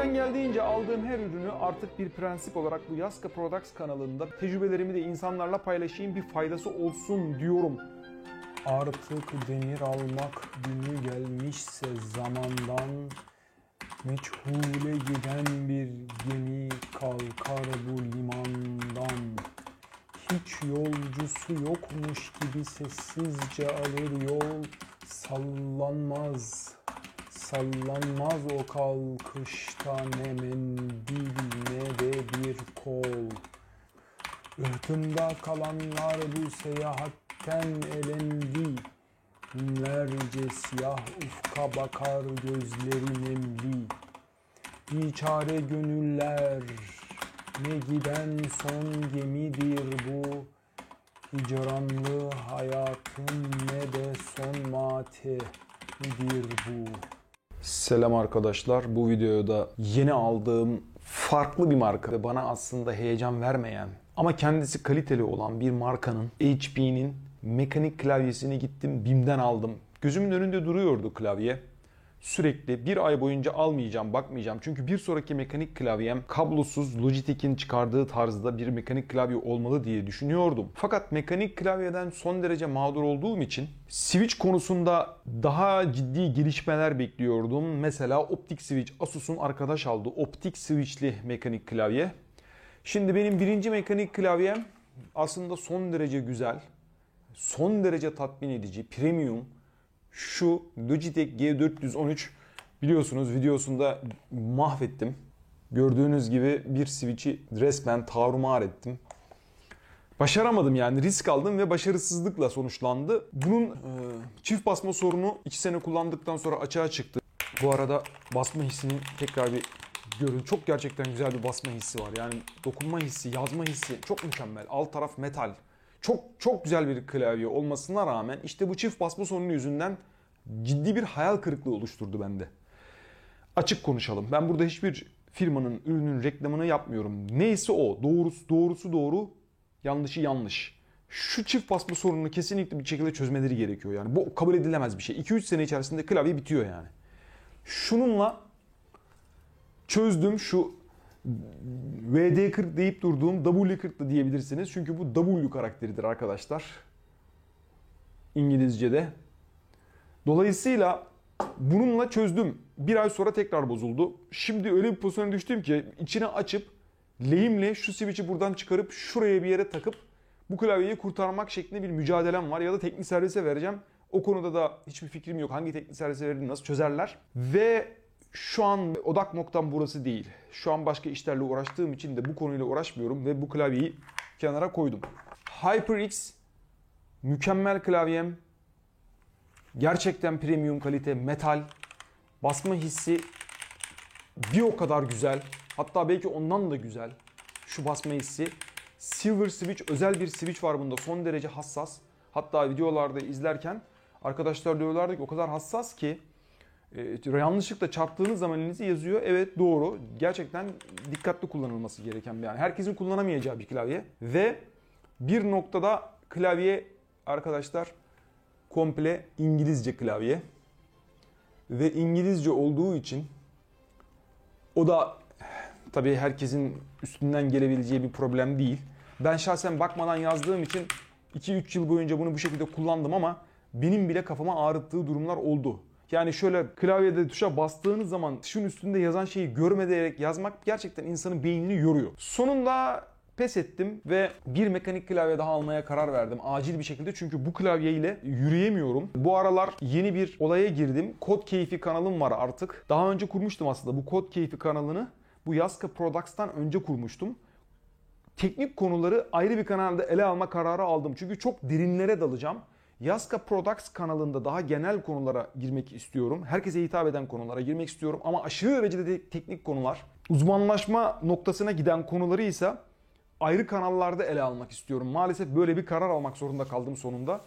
Elimden geldiğince aldığım her ürünü artık bir prensip olarak bu Yaska Products kanalında tecrübelerimi de insanlarla paylaşayım, bir faydası olsun diyorum. Artık demir almak günü gelmişse zamandan, meçhule giden bir gemi kalkar bu limandan. Hiç yolcusu yokmuş gibi sessizce alır yol, sallanmaz. Sallanmaz o kalkışta ne mendil ne de bir kol. Ihtımda kalanlar bu seyahatten elendi. Binlerce siyah ufka bakar gözleri nemli. Biçare gönüller, ne giden son gemidir bu. Hicranlı hayatın ne de son matemidir bu. Selam arkadaşlar. Bu videoda yeni aldığım farklı bir marka ve bana aslında heyecan vermeyen ama kendisi kaliteli olan bir markanın HP'nin mekanik klavyesini gittim BİM'den aldım. Gözümün önünde duruyordu klavye. Sürekli bir ay boyunca almayacağım, bakmayacağım. Çünkü bir sonraki mekanik klavyem kablosuz Logitech'in çıkardığı tarzda bir mekanik klavye olmalı diye düşünüyordum. Fakat mekanik klavyeden son derece mağdur olduğum için switch konusunda daha ciddi gelişmeler bekliyordum. Mesela optik switch, Asus'un arkadaş aldığı optik switchli mekanik klavye. Şimdi benim birinci mekanik klavyem aslında son derece güzel, son derece tatmin edici, premium. Şu Logitech G413 biliyorsunuz videosunda mahvettim. Gördüğünüz gibi bir switch'i resmen tarumar ettim. Başaramadım yani, risk aldım ve başarısızlıkla sonuçlandı. Bunun çift basma sorunu 2 sene kullandıktan sonra açığa çıktı. Bu arada basma hissini tekrar bir görün. Çok gerçekten güzel bir basma hissi var. Yani dokunma hissi, yazma hissi çok mükemmel. Alt taraf metal. Çok güzel bir klavye olmasına rağmen işte bu çift basma sorunu yüzünden ciddi bir hayal kırıklığı oluşturdu bende. Açık konuşalım. Ben burada hiçbir firmanın ürünün reklamını yapmıyorum. Neyse o. Doğrusu doğru, yanlışı yanlış. Şu çift basma sorununu kesinlikle bir şekilde çözmeleri gerekiyor. Yani bu kabul edilemez bir şey. 2-3 sene içerisinde klavye bitiyor yani. Şununla çözdüm, şu VD40 deyip durduğum W40 da diyebilirsiniz. Çünkü bu W karakteridir arkadaşlar. İngilizce'de. Dolayısıyla bununla çözdüm. Bir ay sonra tekrar bozuldu. Şimdi öyle bir pozisyona düştüm ki içine açıp lehimle şu switch'i buradan çıkarıp şuraya bir yere takıp bu klavyeyi kurtarmak şeklinde bir mücadelem var. Ya da teknik servise vereceğim. O konuda da hiçbir fikrim yok. Hangi teknik servise verir, nasıl çözerler. Ve şu an odak noktam burası değil. Şu an başka işlerle uğraştığım için de bu konuyla uğraşmıyorum ve bu klavyeyi kenara koydum. HyperX mükemmel klavyem. Gerçekten premium kalite, metal. Basma hissi bir o kadar güzel. Hatta belki ondan da güzel. Şu basma hissi. Silver Switch, özel bir switch var bunda. Son derece hassas. Hatta videolarda izlerken arkadaşlar diyorlardı ki o kadar hassas ki yanlışlıkla çarptığınız zaman elinizi yazıyor. Evet, doğru. Gerçekten dikkatli kullanılması gereken, yani herkesin kullanamayacağı bir klavye. Ve bir noktada klavye arkadaşlar komple İngilizce klavye. Ve İngilizce olduğu için o da tabii herkesin üstünden gelebileceği bir problem değil. Ben şahsen bakmadan yazdığım için 2-3 yıl boyunca bunu bu şekilde kullandım ama benim bile kafama ağrıttığı durumlar oldu. Yani şöyle klavyede tuşa bastığınız zaman tuşun üstünde yazan şeyi görmeyerek yazmak gerçekten insanın beynini yoruyor. Sonunda pes ettim ve bir mekanik klavye daha almaya karar verdim. Acil bir şekilde, çünkü bu klavyeyle yürüyemiyorum. Bu aralar yeni bir olaya girdim. Kod Keyfi kanalım var artık. Daha önce kurmuştum aslında bu Kod Keyfi kanalını. Bu Yaska Products'tan önce kurmuştum. Teknik konuları ayrı bir kanalda ele alma kararı aldım. Çünkü çok derinlere dalacağım. Yaska Products kanalında daha genel konulara girmek istiyorum. Herkese hitap eden konulara girmek istiyorum. Ama aşırı derecede de teknik konular, uzmanlaşma noktasına giden konuları ise ayrı kanallarda ele almak istiyorum. Maalesef böyle bir karar almak zorunda kaldım sonunda.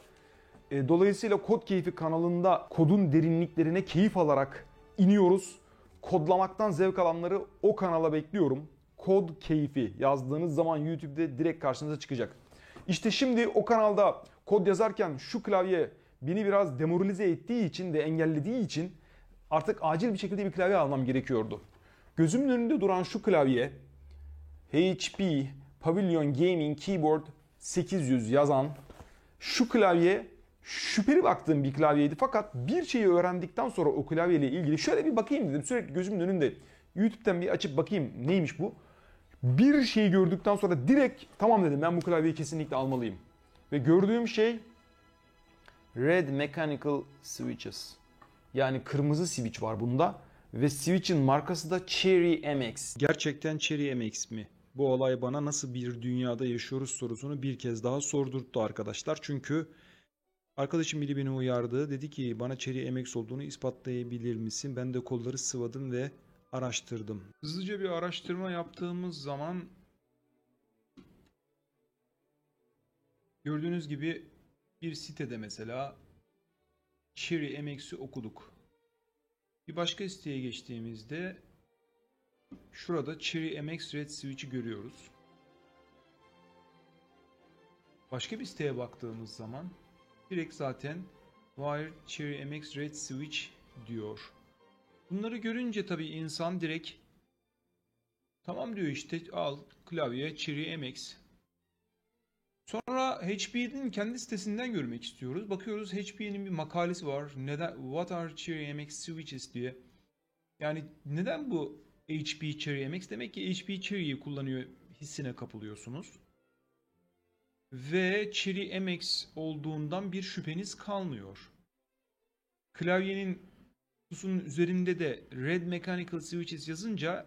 Dolayısıyla Kod Keyfi kanalında kodun derinliklerine keyif alarak iniyoruz. Kodlamaktan zevk alanları o kanala bekliyorum. Kod Keyfi yazdığınız zaman YouTube'da direkt karşınıza çıkacak. İşte şimdi o kanalda kod yazarken şu klavye beni biraz demoralize ettiği için de engellediği için artık acil bir şekilde bir klavye almam gerekiyordu. gözümün önünde duran şu klavye HP Pavilion Gaming Keyboard 800 yazan şu klavye şüpheli baktığım bir klavyeydi. Fakat bir şeyi öğrendikten sonra o klavyeyle ilgili şöyle bir bakayım dedim. Sürekli gözümün önünde YouTube'dan bir açıp bakayım neymiş bu. Bir şeyi gördükten sonra direkt tamam dedim, ben bu klavyeyi kesinlikle almalıyım. Ve gördüğüm şey Red Mechanical Switches. Yani kırmızı switch var bunda. Ve switch'in markası da Cherry MX. Gerçekten Cherry MX mi? Bu olay bana nasıl bir dünyada yaşıyoruz sorusunu bir kez daha sordurttu arkadaşlar. Çünkü arkadaşım biri beni uyardı. Dedi ki bana Cherry MX olduğunu ispatlayabilir misin? Ben de kolları sıvadım ve araştırdım. Hızlıca bir araştırma yaptığımız zaman gördüğünüz gibi bir sitede mesela Cherry MX'i okuduk. Bir başka siteye geçtiğimizde şurada Cherry MX Red Switch'i görüyoruz. Başka bir siteye baktığımız zaman direkt zaten Wired Cherry MX Red Switch diyor. Bunları görünce tabii insan direkt tamam diyor, işte al klavye Cherry MX. Sonra HP'nin kendi sitesinden görmek istiyoruz. Bakıyoruz HP'nin bir makalesi var. Neden What are Cherry MX switches diye. Yani neden bu HP Cherry MX? Demek ki HP Cherry'yi kullanıyor hissine kapılıyorsunuz. Ve Cherry MX olduğundan bir şüpheniz kalmıyor. Klavyenin kutusunun üzerinde de Red Mechanical Switches yazınca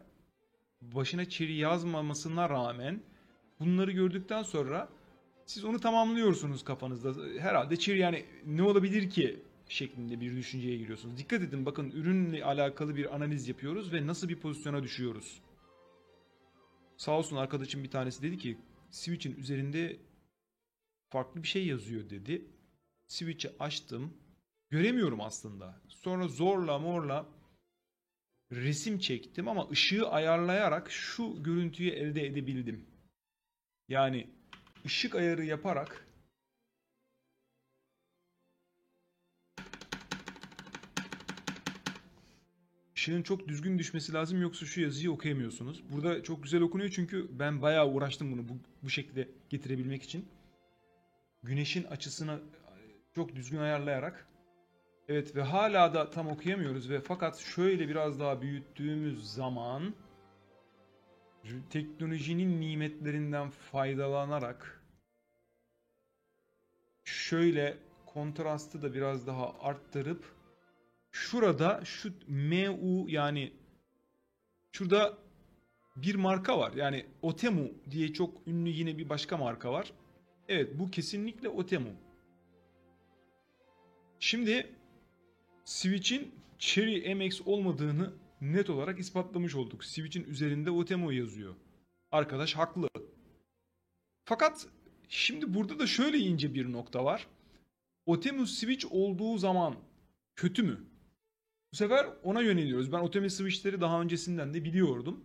başına Cherry yazmamasına rağmen bunları gördükten sonra siz onu tamamlıyorsunuz kafanızda. Herhalde Cherry yani ne olabilir ki şeklinde bir düşünceye giriyorsunuz. Dikkat edin, bakın ürünle alakalı bir analiz yapıyoruz ve nasıl bir pozisyona düşüyoruz. Sağ olsun arkadaşım bir tanesi dedi ki switch'in üzerinde farklı bir şey yazıyor dedi. Switch'i açtım. Göremiyorum aslında. Sonra zorla morla resim çektim ama ışığı ayarlayarak şu görüntüyü elde edebildim. Yani ışık ayarı yaparak ışığın çok düzgün düşmesi lazım, yoksa şu yazıyı okuyamıyorsunuz. Burada çok güzel okunuyor çünkü ben bayağı uğraştım bunu bu şekilde getirebilmek için. Güneşin açısını çok düzgün ayarlayarak. Evet ve hala da tam okuyamıyoruz ve fakat şöyle biraz daha büyüttüğümüz zaman teknolojinin nimetlerinden faydalanarak şöyle kontrastı da biraz daha arttırıp şurada şu MU yani şurada bir marka var. Yani Otemu diye çok ünlü yine bir başka marka var. Evet, bu kesinlikle Otemu. Şimdi Switch'in Cherry MX olmadığını net olarak ispatlamış olduk. Switch'in üzerinde Otemu yazıyor. Arkadaş haklı. Fakat şimdi burada da şöyle ince bir nokta var. Otemu Switch olduğu zaman kötü mü? Bu sefer ona yöneliyoruz. Ben Otemu Switch'leri daha öncesinden de biliyordum.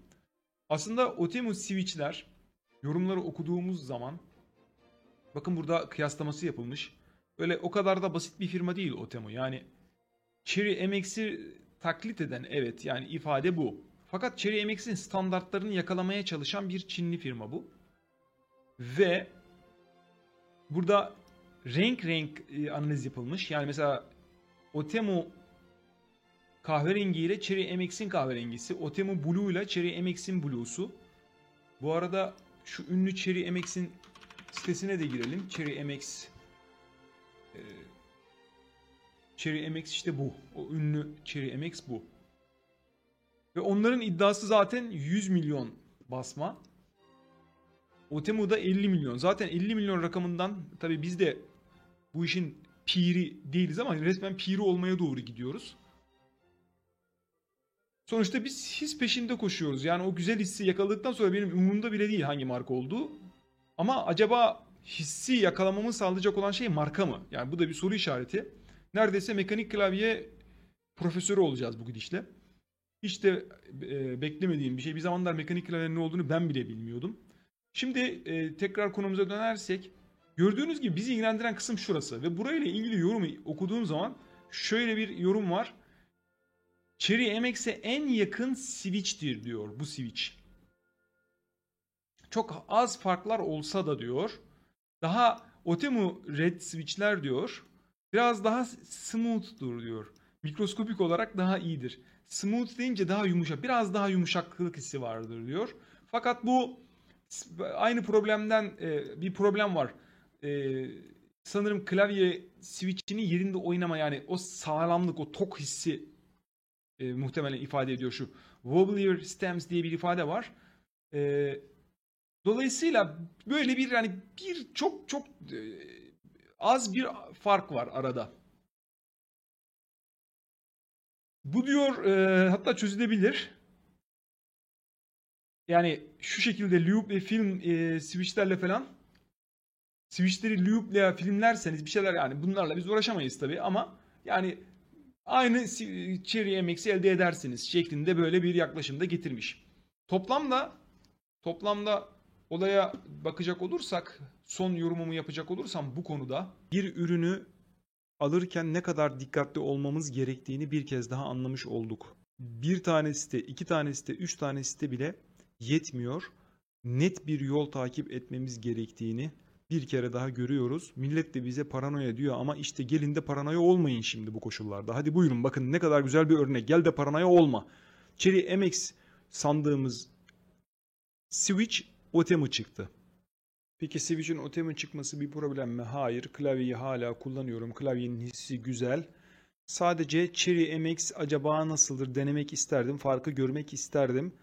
Aslında Otemu Switch'ler yorumları okuduğumuz zaman bakın burada kıyaslaması yapılmış. Öyle o kadar da basit bir firma değil Otemu. Yani Cherry MX'i taklit eden, evet yani ifade bu. Fakat Cherry MX'in standartlarını yakalamaya çalışan bir Çinli firma bu. Ve burada renk analiz yapılmış. Yani mesela Otemu kahverengi ile Cherry MX'in kahverengisi. Otemu Blue ile Cherry MX'in Blue'su. Bu arada şu ünlü Cherry MX'in sitesine de girelim. Cherry MX Cherry MX işte bu. O ünlü Cherry MX bu. Ve onların iddiası zaten 100 milyon basma. Otemu'da 50 milyon. Zaten 50 milyon rakamından tabii biz de bu işin piri değiliz ama resmen piri olmaya doğru gidiyoruz. Sonuçta biz his peşinde koşuyoruz. Yani o güzel hissi yakaladıktan sonra benim umurumda bile değil hangi marka olduğu. Ama acaba hissi yakalamamı sağlayacak olan şey marka mı? Yani bu da bir soru işareti. Neredeyse mekanik klavye profesörü olacağız bu gidişle. Hiç de beklemediğim bir şey. Bir zamanlar mekanik klavyenin ne olduğunu ben bile bilmiyordum. Şimdi tekrar konumuza dönersek, gördüğünüz gibi bizi ilgilendiren kısım şurası. Ve burayla ilgili yorumu okuduğum zaman şöyle bir yorum var. Cherry MX'e en yakın switch'tir diyor bu switch. Çok az farklar olsa da diyor. Daha Otemu Red switch'ler diyor. Biraz daha smooth'dur diyor. Mikroskopik olarak daha iyidir. Smooth deyince daha yumuşak. Biraz daha yumuşaklık hissi vardır diyor. Fakat bu aynı problemden bir problem var. Sanırım klavye switch'inin yerinde oynama, yani o sağlamlık, o tok hissi muhtemelen ifade ediyor şu. Wobbler stems diye bir ifade var. Dolayısıyla böyle bir, yani bir çok az bir fark var arada. Bu diyor hatta çözülebilir. Yani şu şekilde loop ve film switchlerle falan, switchleri loop'la filmlerseniz bir şeyler, yani bunlarla biz uğraşamayız tabii ama yani aynı Cherry MX'i elde edersiniz şeklinde böyle bir yaklaşımda getirmiş. Toplamda olaya bakacak olursak, son yorumumu yapacak olursam bu konuda, bir ürünü alırken ne kadar dikkatli olmamız gerektiğini bir kez daha anlamış olduk. Bir tane site, iki tane site, üç tane site bile yetmiyor. Net bir yol takip etmemiz gerektiğini bir kere daha görüyoruz. Millet de bize paranoya diyor ama işte gelin de paranoya olmayın şimdi bu koşullarda. Hadi buyurun, bakın ne kadar güzel bir örnek. Gel de paranoya olma. Cherry MX sandığımız switch Otemu çıktı. Peki switch'in Otemu çıkması bir problem mi? Hayır. Klavyeyi hala kullanıyorum. Klavyenin hissi güzel. Sadece Cherry MX acaba nasıldır denemek isterdim. Farkı görmek isterdim.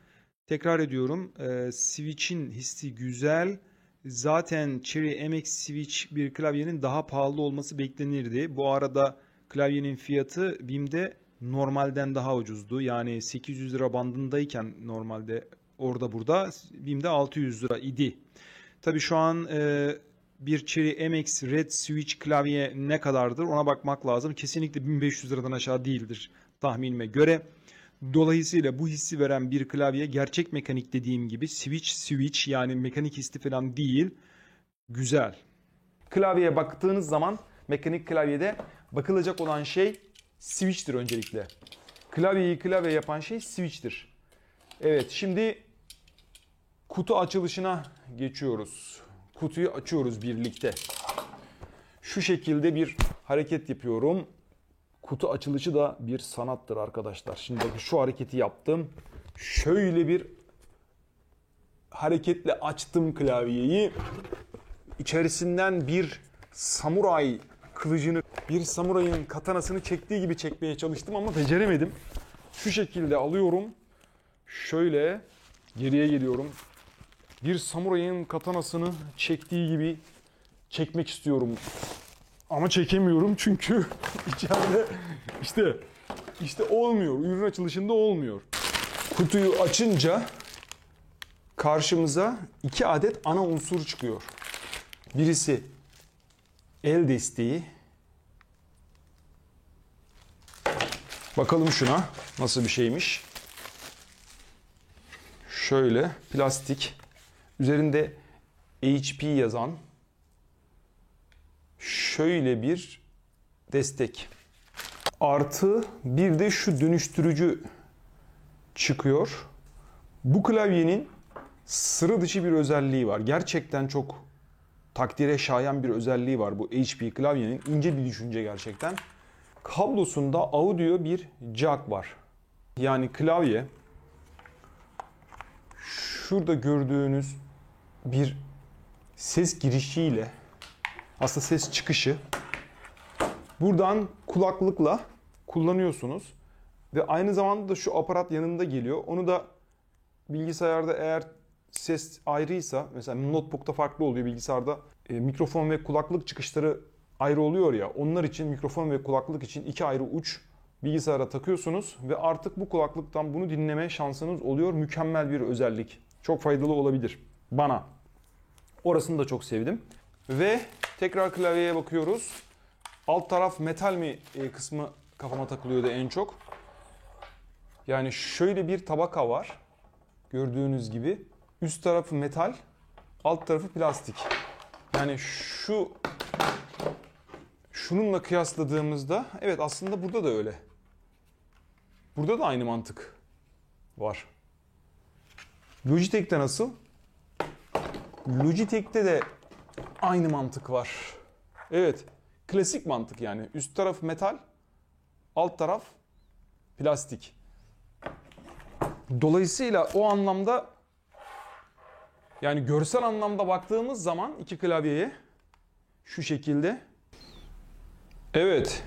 Tekrar ediyorum. Switch'in hissi güzel. Zaten Cherry MX Switch bir klavyenin daha pahalı olması beklenirdi. Bu arada klavyenin fiyatı BİM'de normalden daha ucuzdu. Yani 800 lira bandındayken normalde orada burada BİM'de 600 lira idi. Tabii şu an bir Cherry MX Red Switch klavye ne kadardır ona bakmak lazım. Kesinlikle 1500 liradan aşağı değildir tahminime göre. Dolayısıyla bu hissi veren bir klavye gerçek mekanik, dediğim gibi switch yani mekanik hissi falan değil. Güzel. Klavyeye baktığınız zaman mekanik klavyede bakılacak olan şey switch'tir öncelikle. Klavyeyi klavye yapan şey switch'tir. Evet, şimdi kutu açılışına geçiyoruz. Kutuyu açıyoruz birlikte. Şu şekilde bir hareket yapıyorum. Kutu açılışı da bir sanattır arkadaşlar. Şimdi bakın şu hareketi yaptım. Şöyle bir hareketle açtım klavyeyi. İçerisinden bir samuray kılıcını, bir samurayın katanasını çektiği gibi çekmeye çalıştım ama beceremedim. Şu şekilde alıyorum. Şöyle geriye geliyorum. Bir samurayın katanasını çektiği gibi çekmek istiyorum. Ama çekemiyorum çünkü içeride işte olmuyor. Ürün açılışında olmuyor. Kutuyu açınca karşımıza 2 adet ana unsur çıkıyor. Birisi el desteği. Bakalım şuna nasıl bir şeymiş. Şöyle plastik. Üzerinde HP yazan şöyle bir destek. Artı bir de şu dönüştürücü çıkıyor. Bu klavyenin sıra dışı bir özelliği var. Gerçekten çok takdire şayan bir özelliği var bu HP klavyenin. İnce bir düşünce gerçekten. Kablosunda audio bir jack var. Yani klavye şurada gördüğünüz bir ses girişiyle, aslında ses çıkışı, buradan kulaklıkla kullanıyorsunuz ve aynı zamanda da şu aparat yanında geliyor. Onu da bilgisayarda eğer ses ayrıysa, mesela notebook'ta farklı oluyor, bilgisayarda mikrofon ve kulaklık çıkışları ayrı oluyor ya, onlar için, mikrofon ve kulaklık için 2 ayrı uç bilgisayara takıyorsunuz ve artık bu kulaklıktan bunu dinleme şansınız oluyor. Mükemmel bir özellik. Çok faydalı olabilir bana. Orasını da çok sevdim. Ve tekrar klavyeye bakıyoruz. Alt taraf metal mi kısmı kafama takılıyordu en çok. Yani şöyle bir tabaka var. Gördüğünüz gibi. Üst tarafı metal, alt tarafı plastik. Yani şununla kıyasladığımızda, evet aslında burada da öyle. Burada da aynı mantık var. Logitech'te nasıl? Logitech'te de aynı mantık var. Evet, klasik mantık yani. Üst taraf metal, alt taraf plastik. Dolayısıyla o anlamda, yani görsel anlamda baktığımız zaman iki klavyeye şu şekilde. Evet,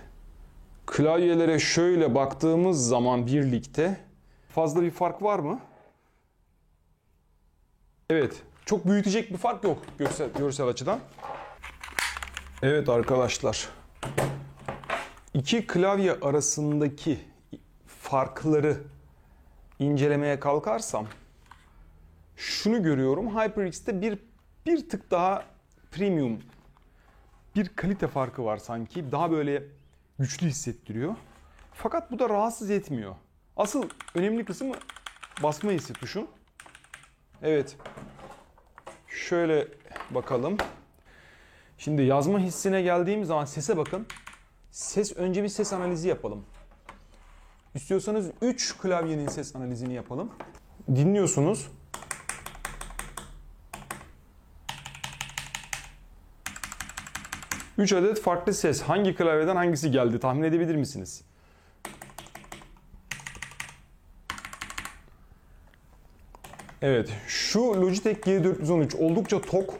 klavyelere şöyle baktığımız zaman birlikte fazla bir fark var mı? Evet, çok büyütecek bir fark yok görsel açıdan. Evet arkadaşlar, iki klavye arasındaki farkları incelemeye kalkarsam şunu görüyorum. HyperX'te bir tık daha premium bir kalite farkı var sanki. Daha böyle güçlü hissettiriyor. Fakat bu da rahatsız etmiyor. Asıl önemli kısmı basma hissi tuşun. Evet. Şöyle bakalım. Şimdi yazma hissine geldiğim zaman sese bakın. Önce bir ses analizi yapalım. İstiyorsanız 3 klavyenin ses analizini yapalım. Dinliyorsunuz. Üç adet farklı ses. Hangi klavyeden hangisi geldi tahmin edebilir misiniz? Evet, şu Logitech G413 oldukça tok,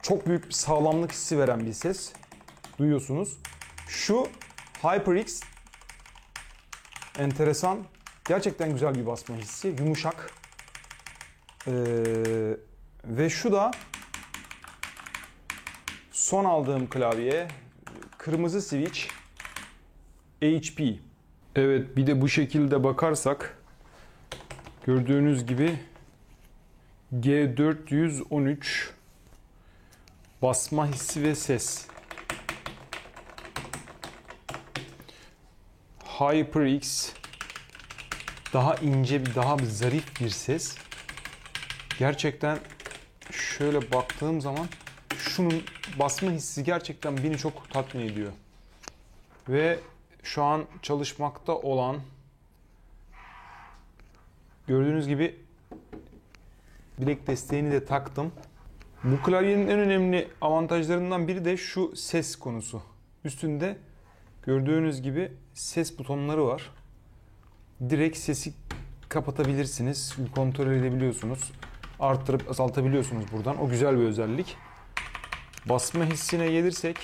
çok büyük bir sağlamlık hissi veren bir ses. Duyuyorsunuz. Şu HyperX enteresan, gerçekten güzel bir basma hissi, yumuşak. Ve şu da son aldığım klavye, kırmızı switch HP. Evet, bir de bu şekilde bakarsak gördüğünüz gibi G413 basma hissi ve ses. HyperX daha ince, daha zarif bir ses. Gerçekten şöyle baktığım zaman şunun basma hissi gerçekten beni çok tatmin ediyor. Ve şu an çalışmakta olan, gördüğünüz gibi bilek desteğini de taktım. Bu klavyenin en önemli avantajlarından biri de şu ses konusu. Üstünde gördüğünüz gibi ses butonları var. Direkt sesi kapatabilirsiniz, kontrol edebiliyorsunuz. Arttırıp azaltabiliyorsunuz buradan. O güzel bir özellik. Basma hissine gelirsek,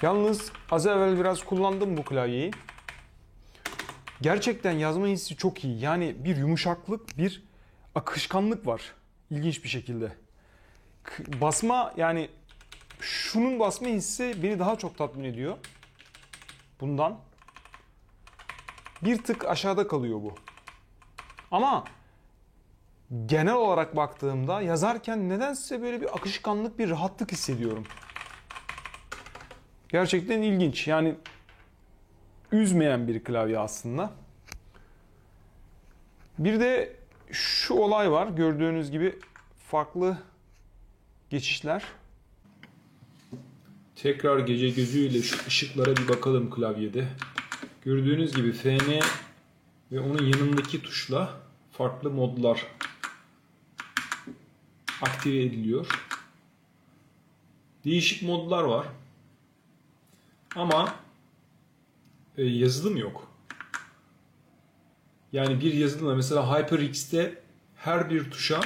yalnız az evvel biraz kullandım bu klavyeyi. Gerçekten yazma hissi çok iyi. Yani bir yumuşaklık, bir akışkanlık var. İlginç bir şekilde. Basma, yani şunun basma hissi beni daha çok tatmin ediyor. Bundan. Bir tık aşağıda kalıyor bu. Ama genel olarak baktığımda yazarken nedense böyle bir akışkanlık, bir rahatlık hissediyorum. Gerçekten ilginç. Yani üzmeyen bir klavye aslında. Bir de şu olay var. Gördüğünüz gibi farklı geçişler. Tekrar gece gözüyle şu ışıklara bir bakalım klavyede. Gördüğünüz gibi FN ve onun yanındaki tuşla farklı modlar aktive ediliyor. Değişik modlar var. Ama yazılım yok. Yani bir yazılımla, mesela HyperX'te her bir tuşa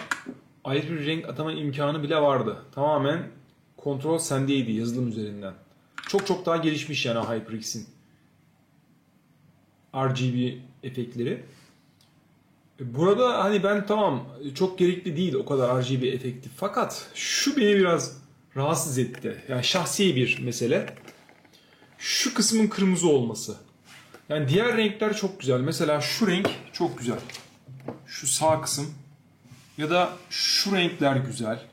ayrı bir renk atama imkanı bile vardı. Tamamen kontrol sendeydi yazılım üzerinden. Çok daha gelişmiş yani HyperX'in RGB efektleri. Burada hani ben tamam, çok gerekli değil o kadar RGB efekti. Fakat şu beni biraz rahatsız etti. Yani şahsi bir mesele. Şu kısmın kırmızı olması. Yani diğer renkler çok güzel. Mesela şu renk çok güzel. Şu sağ kısım. Ya da şu renkler güzel.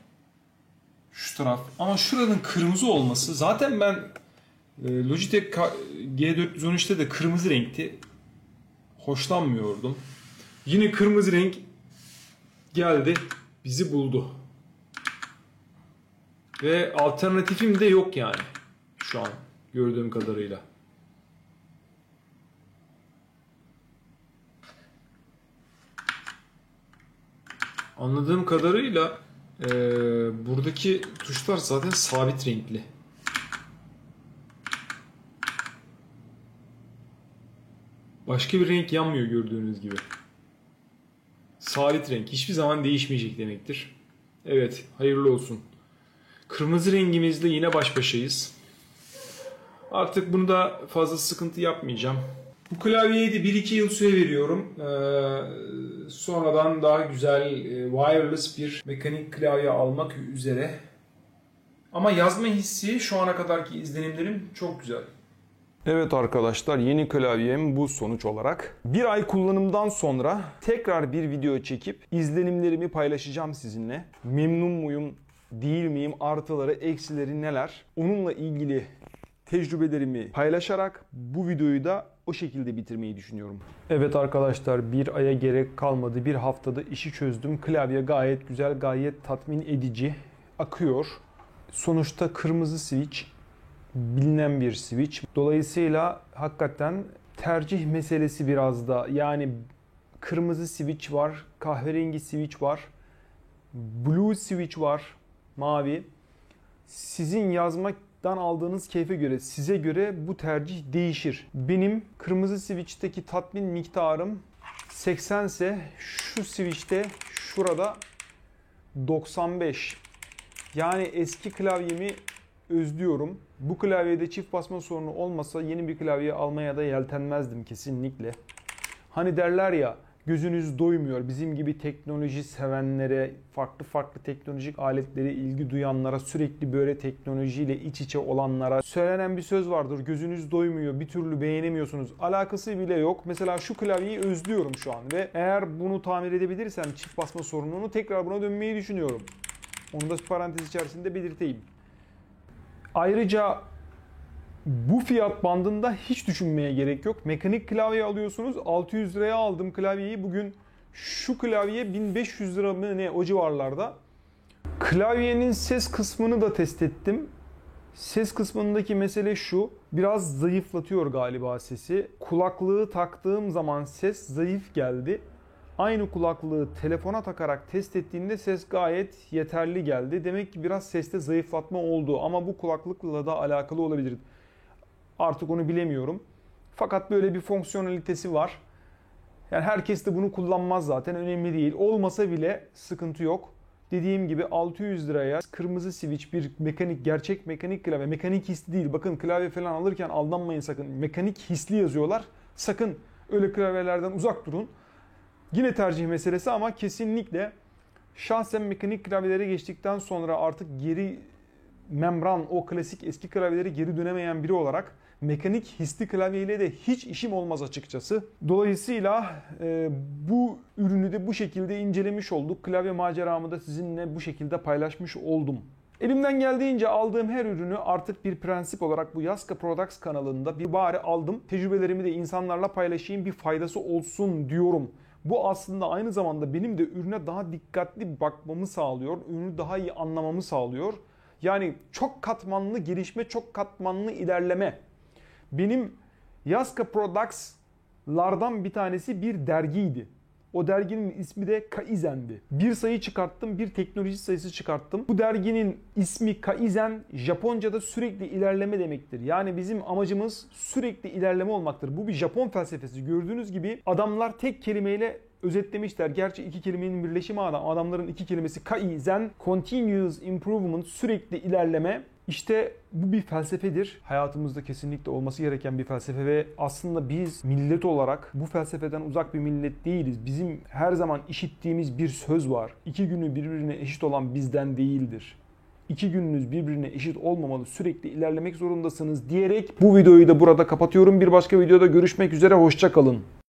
Şu taraf. Ama şuranın kırmızı olması. Zaten ben Logitech G413'te de kırmızı renkti. Hoşlanmıyordum. Yine kırmızı renk geldi, bizi buldu. Ve alternatifim de yok yani şu an gördüğüm kadarıyla. Anladığım kadarıyla buradaki tuşlar zaten sabit renkli. Başka bir renk yanmıyor gördüğünüz gibi. Sabit renk. Hiçbir zaman değişmeyecek demektir. Evet, hayırlı olsun. Kırmızı rengimizle yine baş başayız. Artık bunu da fazla sıkıntı yapmayacağım. Bu klavyeye de 1-2 yıl süre veriyorum. Sonradan daha güzel wireless bir mekanik klavye almak üzere. Ama yazma hissi şu ana kadarki izlenimlerim çok güzel. Evet arkadaşlar, yeni klavyem bu sonuç olarak. Bir ay kullanımdan sonra tekrar bir video çekip izlenimlerimi paylaşacağım sizinle. Memnun muyum, değil miyim, artıları, eksileri neler? Onunla ilgili tecrübelerimi paylaşarak bu videoyu da o şekilde bitirmeyi düşünüyorum. Evet arkadaşlar, bir aya gerek kalmadı. Bir haftada işi çözdüm. Klavye gayet güzel, gayet tatmin edici akıyor. Sonuçta kırmızı switch bilinen bir switch. Dolayısıyla hakikaten tercih meselesi biraz da. Yani kırmızı switch var, kahverengi switch var, blue switch var, mavi. Sizin yazmaktan aldığınız keyfe göre, size göre bu tercih değişir. Benim kırmızı switch'teki tatmin miktarım 80 ise şu switch'te şurada 95. Yani eski klavyemi özlüyorum. Bu klavyede çift basma sorunu olmasa yeni bir klavye almaya da yeltenmezdim kesinlikle. Hani derler ya, gözünüz doymuyor. Bizim gibi teknoloji sevenlere, farklı teknolojik aletlere ilgi duyanlara, sürekli böyle teknolojiyle iç içe olanlara söylenen bir söz vardır. Gözünüz doymuyor, bir türlü beğenemiyorsunuz. Alakası bile yok. Mesela şu klavyeyi özlüyorum şu an ve eğer bunu tamir edebilirsem çift basma sorununu tekrar buna dönmeyi düşünüyorum. Onu da parantez içerisinde belirteyim. Ayrıca bu fiyat bandında hiç düşünmeye gerek yok. Mekanik klavye alıyorsunuz. 600 liraya aldım klavyeyi. Bugün şu klavye 1500 lira mı ne, o civarlarda. Klavyenin ses kısmını da test ettim. Ses kısmındaki mesele şu. Biraz zayıflatıyor galiba sesi. Kulaklığı taktığım zaman ses zayıf geldi. Aynı kulaklığı telefona takarak test ettiğimde ses gayet yeterli geldi. Demek ki biraz seste zayıflatma oldu ama bu kulaklıkla da alakalı olabilir. Artık onu bilemiyorum. Fakat böyle bir fonksiyonalitesi var. Yani herkes de bunu kullanmaz zaten, önemli değil. Olmasa bile sıkıntı yok. Dediğim gibi 600 liraya kırmızı switch bir gerçek mekanik klavye. Mekanik hisli değil. Bakın klavye falan alırken aldanmayın sakın. Mekanik hisli yazıyorlar. Sakın öyle klavyelerden uzak durun. Yine tercih meselesi ama kesinlikle şahsen mekanik klavyelere geçtikten sonra artık geri membran, o klasik eski klavyelere geri dönemeyen biri olarak mekanik hisli klavyeyle de hiç işim olmaz açıkçası. Dolayısıyla bu ürünü de bu şekilde incelemiş olduk. Klavye maceramı da sizinle bu şekilde paylaşmış oldum. Elimden geldiğince aldığım her ürünü artık bir prensip olarak bu Yaska Products kanalında bir bari aldım. Tecrübelerimi de insanlarla paylaşayım, bir faydası olsun diyorum. Bu aslında aynı zamanda benim de ürüne daha dikkatli bakmamı sağlıyor, ürünü daha iyi anlamamı sağlıyor. Yani çok katmanlı gelişme, çok katmanlı ilerleme. Benim Yaska Products'lardan bir tanesi bir dergiydi. O derginin ismi de Kaizen'di. Bir sayı çıkarttım, bir teknoloji sayısı çıkarttım. Bu derginin ismi Kaizen, Japonca'da sürekli ilerleme demektir. Yani bizim amacımız sürekli ilerleme olmaktır. Bu bir Japon felsefesi. Gördüğünüz gibi adamlar tek kelimeyle özetlemişler. Gerçi iki kelimenin birleşimi adamların iki kelimesi Kaizen, Continuous Improvement, sürekli ilerleme. İşte bu bir felsefedir. Hayatımızda kesinlikle olması gereken bir felsefe ve aslında biz millet olarak bu felsefeden uzak bir millet değiliz. Bizim her zaman işittiğimiz bir söz var. 2 günü birbirine eşit olan bizden değildir. 2 gününüz birbirine eşit olmamalı, sürekli ilerlemek zorundasınız diyerek bu videoyu da burada kapatıyorum. Bir başka videoda görüşmek üzere, hoşça kalın.